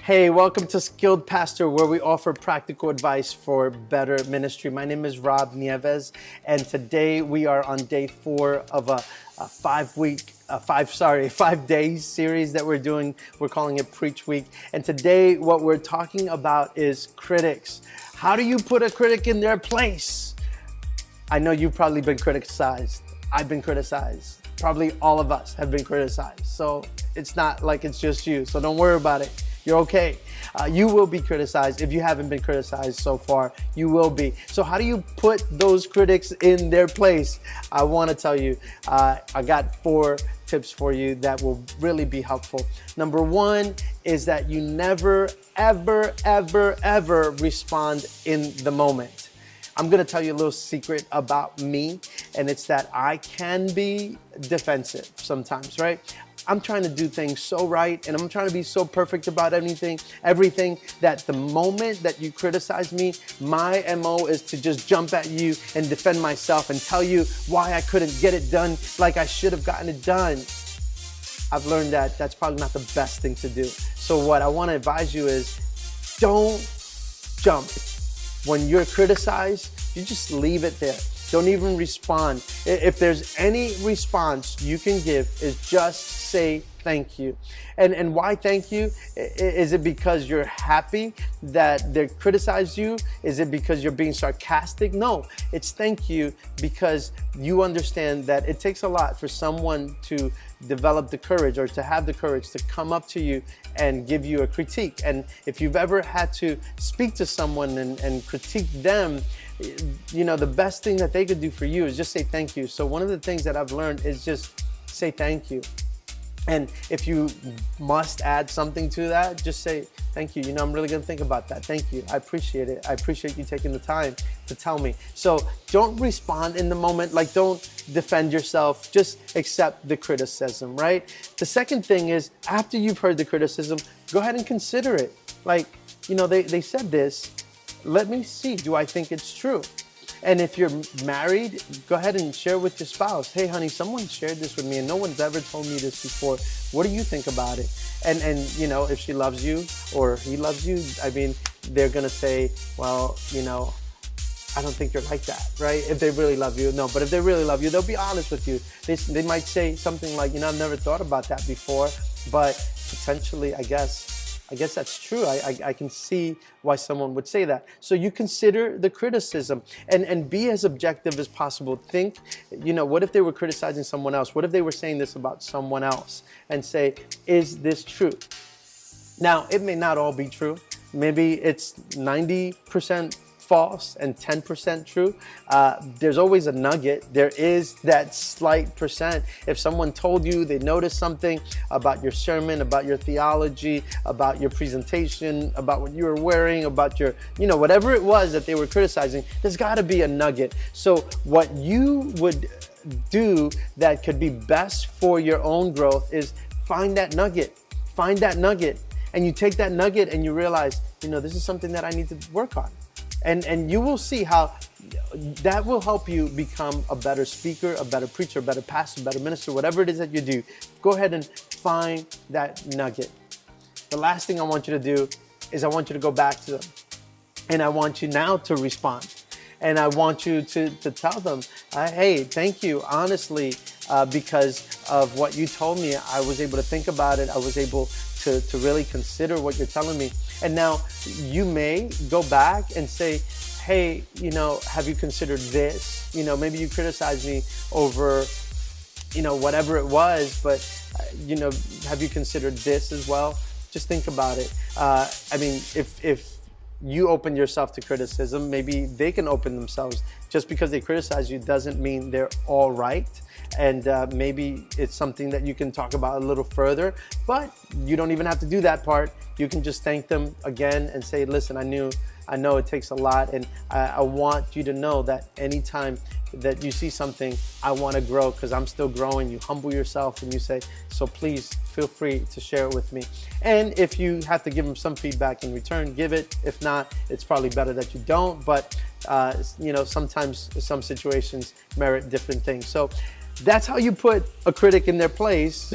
Hey, welcome to Skilled Pastor, where we offer practical advice for better ministry. My name is Rob Nieves, and today we are on day 4 of a 5-day series that we're doing. We're calling it Preach Week. And today what we're talking about is critics. How do you put a critic in their place? I know you've probably been criticized. I've been criticized. Probably all of us have been criticized. So it's not like it's just you. So don't worry about it. You're okay. You will be criticized. If you haven't been criticized so far, you will be. So how do you put those critics in their place? I want to tell you, I got 4 tips for you that will really be helpful. Number 1 is that you never, ever, ever, ever respond in the moment. I'm going to tell you a little secret about me, and it's that I can be defensive sometimes, right? I'm trying to do things so right, and I'm trying to be so perfect about everything, that the moment that you criticize me, my MO is to just jump at you and defend myself and tell you why I couldn't get it done like I should have gotten it done. I've learned that that's probably not the best thing to do. So what I want to advise you is don't jump. When you're criticized, you just leave it there. Don't even respond. If there's any response you can give, is just say thank you. And why thank you? Is it because you're happy that they criticize you? Is it because you're being sarcastic? No, it's thank you because you understand that it takes a lot for someone to develop the courage or to have the courage to come up to you and give you a critique. And if you've ever had to speak to someone and critique them, you know, the best thing that they could do for you is just say thank you. So one of the things that I've learned is just say thank you. And if you must add something to that, just say thank you. You know, I'm really gonna think about that. Thank you. I appreciate it. I appreciate you taking the time to tell me. So don't respond in the moment. Like, don't defend yourself. Just accept the criticism, right? The second thing is, after you've heard the criticism, go ahead and consider it. Like, you know, they said this. Let me see, do I think it's true? And if you're married, go ahead and share with your spouse. Hey, honey, someone shared this with me and no one's ever told me this before. What do you think about it? And you know, if she loves you or he loves you, I mean, they're gonna say, well, you know, I don't think you're like that, right? If they really love you, no. But if they really love you, they'll be honest with you. They might say something like, you know, I've never thought about that before, but potentially, I guess that's true. I can see why someone would say that. So you consider the criticism and be as objective as possible. Think, you know, what if they were criticizing someone else? What if they were saying this about someone else? And say, is this true? Now, it may not all be true. Maybe it's 90% false and 10% true. There's always a nugget. There is that slight percent. If someone told you they noticed something about your sermon, about your theology, about your presentation, about what you were wearing, about your, you know, whatever it was that they were criticizing, there's got to be a nugget. So what you would do that could be best for your own growth is find that nugget. Find that nugget. And you take that nugget and you realize, you know, this is something that I need to work on. And you will see how that will help you become a better speaker, a better preacher, a better pastor, a better minister, whatever it is that you do. Go ahead and find that nugget. The last thing I want you to do is I want you to go back to them. And I want you now to respond. And I want you to tell them, hey, thank you, honestly, because of what you told me. I was able to think about it. I was able to really consider what you're telling me. And now you may go back and say, hey, you know, have you considered this? You know, maybe you criticized me over, you know, whatever it was, but, you know, have you considered this as well? Just think about it. I mean, if you open yourself to criticism, maybe they can open themselves. Just because they criticize you doesn't mean they're all right. And maybe it's something that you can talk about a little further, but you don't even have to do that part. You can just thank them again and say, listen, I know it takes a lot, and I want you to know that anytime that you see something, I want to grow because I'm still growing. You humble yourself and you say, so please feel free to share it with me. And if you have to give them some feedback in return, give it. If not, it's probably better that you don't, but you know, sometimes some situations merit different things. So that's how you put a critic in their place.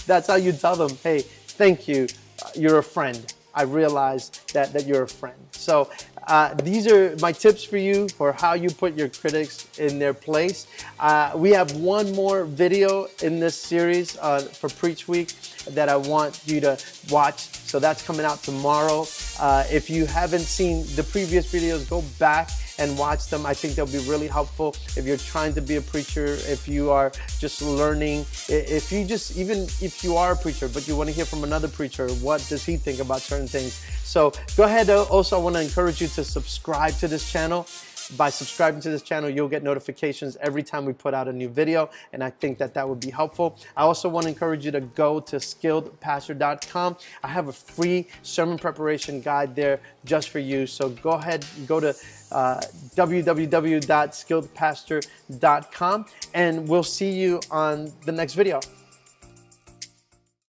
That's how you tell them, hey, thank you. You're a friend. I realize that you're a friend. So these are my tips for you for how you put your critics in their place. We have one more video in this series for Preach Week that I want you to watch. So that's coming out tomorrow. If you haven't seen the previous videos, go back and watch them. I think they'll be really helpful if you're trying to be a preacher, if you are just learning, even if you are a preacher, but you want to hear from another preacher, what does he think about certain things? So go ahead. Also, I want to encourage you to subscribe to this channel. By subscribing to this channel, you'll get notifications every time we put out a new video, and I think that would be helpful. I also want to encourage you to go to skilledpastor.com. I have a free sermon preparation guide there just for you. So go ahead, go to www.skilledpastor.com, and we'll see you on the next video.